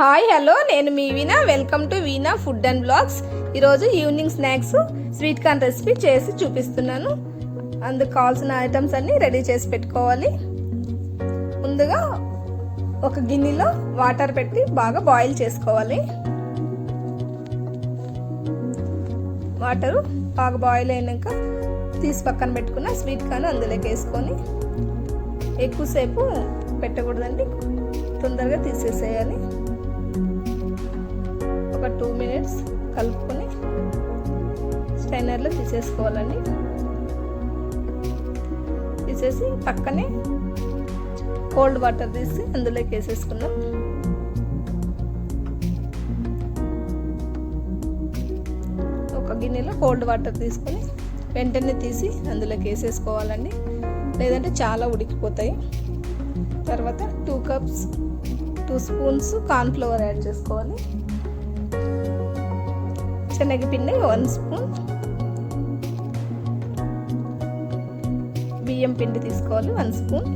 Hi hello నేను మీ Veena. Welcome to Veena food and blogs. ఈరోజు evening snacks sweet corn recipe చేసి చూపిస్తున్నాను. అందుకు కావాల్సిన ఐటమ్స్ అన్ని రెడీ చేసి పెట్టుకోవాలి. ముందుగా ఒక గిన్నెలో వాటర్ పెట్టి బాగా బాయిల్ చేసుకోవాలి. వాటర్ బాగా బాయిల్ అయినాక తీసి పక్కన పెట్టుకున్న స్వీట్ కార్న్ అందులోకి వేసుకొని ఎక్కువసేపు పెట్టకూడదండి, తొందరగా తీసేసేయాలి. ఒక 2 minutes కలుపుకొని స్ట్రైనర్లో తీసేసుకోవాలండి. తీసేసి పక్కనే కోల్డ్ వాటర్ తీసి అందులోకి వేసేసుకుందాం. ఒక గిన్నెలో కోల్డ్ వాటర్ తీసుకొని వెంటనే తీసి అందులోకి వేసేసుకోవాలండి, లేదంటే చాలా ఉడికిపోతాయి. తర్వాత 2 స్పూన్స్ కార్న్ఫ్లవర్ యాడ్ చేసుకోవాలి. శనగపిండి 1 స్పూన్, బియ్యం పిండి తీసుకోవాలి 1 స్పూన్,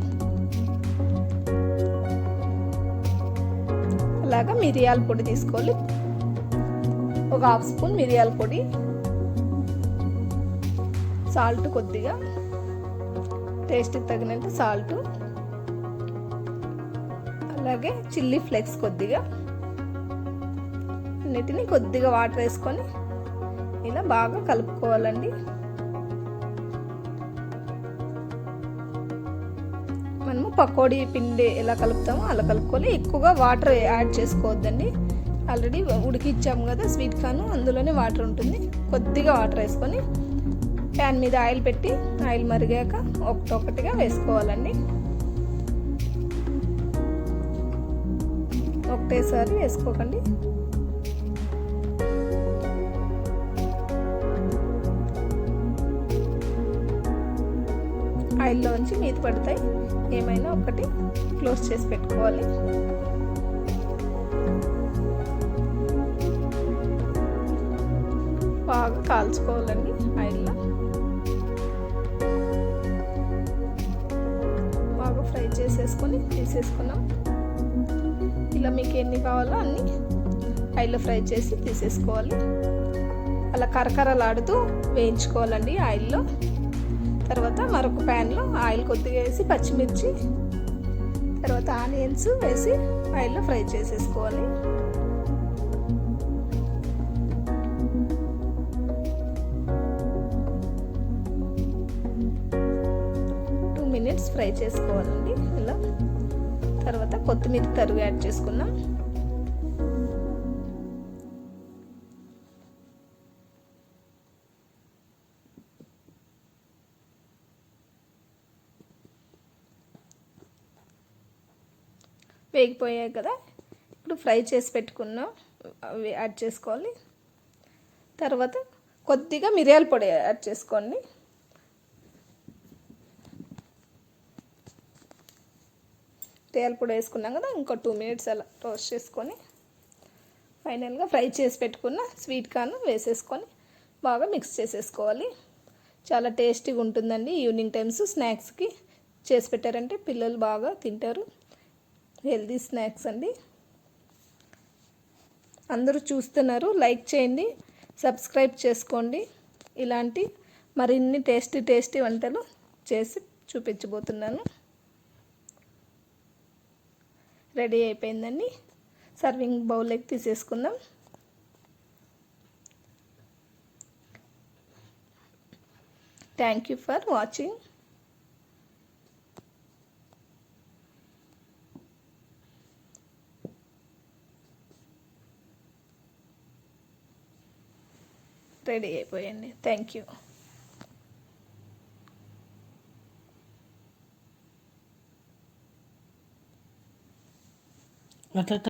అలాగా మిరియాల పొడి తీసుకోవాలి ఒక 1/2 స్పూన్ మిరియాల పొడి, సాల్ట్ కొద్దిగా టేస్ట్కి తగినంత సాల్ట్, అలాగే చిల్లీ ఫ్లేక్స్ కొద్దిగా, అన్నిటిని కొద్దిగా వాటర్ వేసుకొని ఇలా బాగా కలుపుకోవాలండి. మనము పకోడీ పిండి ఎలా కలుపుతామో అలా కలుపుకోవాలి. ఎక్కువగా వాటర్ యాడ్ చేసుకోవద్దండి, ఆల్రెడీ ఉడికిచ్చాము కదా స్వీట్ కార్న్, అందులోనే వాటర్ ఉంటుంది. కొద్దిగా వాటర్ వేసుకొని ప్యాన్ మీద ఆయిల్ పెట్టి ఆయిల్ మరిగాక ఒకటొకటిగా వేసుకోవాలండి. ఒకటేసారి వేసుకోకండి. ఆయిల్లోంచి మీద పడతాయి, ఏమైనా ఒకటి క్లోజ్ చేసి పెట్టుకోవాలి. బాగా కాల్చుకోవాలండి ఆయిల్లో, బాగా ఫ్రై చేసేసుకొని తీసేసుకున్నాం. ఇలా మీకు ఎన్ని కావాలో అన్ని ఆయిల్లో ఫ్రై చేసి తీసేసుకోవాలి. అలా కరకరలాడుతూ వేయించుకోవాలండి ఆయిల్లో. తర్వాత మరొక ప్యాన్లో ఆయిల్ కొద్దిగా వేసి పచ్చిమిర్చి, తర్వాత ఆనియన్స్ వేసి ఆయిల్లో ఫ్రై చేసేసుకోవాలి. టూ మినిట్స్ ఫ్రై చేసుకోవాలండి ఇలా. తర్వాత కొత్తిమీర తరుగు యాడ్ చేసుకున్నాం. వేగిపోయాయి కదా, ఇప్పుడు ఫ్రై చేసి పెట్టుకున్నాం అవి యాడ్ చేసుకోవాలి. తర్వాత కొద్దిగా మిరియాల పొడి యాడ్ చేసుకోండి. మిరియాల పొడి వేసుకున్నాం కదా, ఇంకో 2 minutes అలా రోస్ట్ చేసుకొని ఫైనల్గా ఫ్రై చేసి పెట్టుకున్న స్వీట్ కార్న్ వేసేసుకొని బాగా మిక్స్ చేసేసుకోవాలి. చాలా టేస్టీగా ఉంటుందండి. ఈవినింగ్ టైమ్స్ స్నాక్స్కి చేసి పెట్టారంటే పిల్లలు బాగా తింటారు. హెల్దీ స్నాక్స్ అండి. అందరూ చూస్తున్నారు, లైక్ చేయండి, సబ్స్క్రైబ్ చేసుకోండి. ఇలాంటి మరిన్ని టేస్టీ వంటలు చేసి చూపించబోతున్నాను. రెడీ అయిపోయిందండి. సర్వింగ్ బౌల్లోకి తీసేసుకుందాం. Thank you for watching. Ready అయిపోయండి. Thank you.